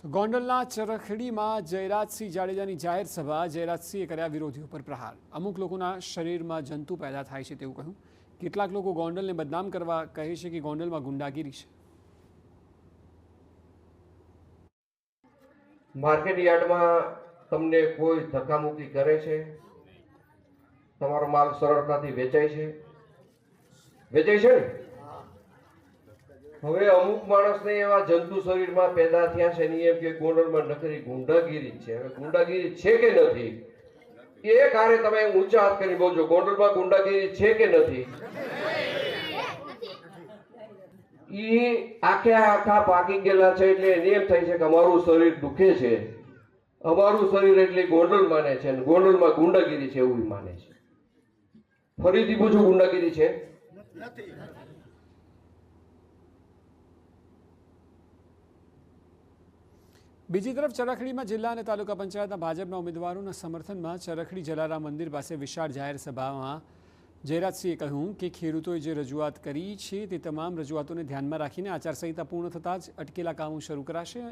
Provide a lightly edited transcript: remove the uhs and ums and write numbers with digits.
તો ગોંડલના ચરખડીમાં જયરાજસિંહ જાડેજાની જાહેર સભા, જયરાજસિંહે કર્યા વિરોધીઓ પર પ્રહાર। અમુક લોકોના શરીરમાં જંતુ પેદા થાય છે તેવું કહ્યું। કેટલાક લોકો ગોંડલને બદનામ કરવા કહે છે કે ગોંડલમાં ગુંડાગીરી છે। માર્કેટ યાર્ડમાં તમને કોઈ ધક્કામુક્કી કરે છે? તમારો માલ સરળતાથી વેચાય છે ને? હવે અમુક માણસને એવા જંતુ શરીરમાં પેદા થયા છે ને એમ કે ગોંડલમાં નકરી ગુંડાગીરી છે। હવે ગુંડાગીરી છે કે નથી એ કારે તમે ઊંચા હાથ કરી બોલજો। ગોંડલમાં ગુંડાગીરી છે કે નથી? ઈ આખા પાકી ગયેલા છે એટલે એને એમ થાય છે કે અમારું શરીર દુખે છે, અમારું શરીર એટલે ગોંડલ માને છે અને ગોંડલમાં ગુંડાગીરી છે એવું માને છે। ફરીથી પૂછું, ગુંડાગીરી છે? બીજી તરફ ચરખડીમાં જિલ્લા અને તાલુકા પંચાયતના ભાજપના ઉમેદવારોના સમર્થનમાં ચરખડી જલારામ મંદિર પાસે વિશાળ જાહેર સભામાં જયરાજસિંહે કહ્યું કે ખેડૂતોએ જે રજૂઆત કરી છે તે તમામ રજૂઆતોને ધ્યાનમાં રાખીને આચારસંહિતા પૂર્ણ થતાં જ અટકેલા કામો શરૂ કરાશે।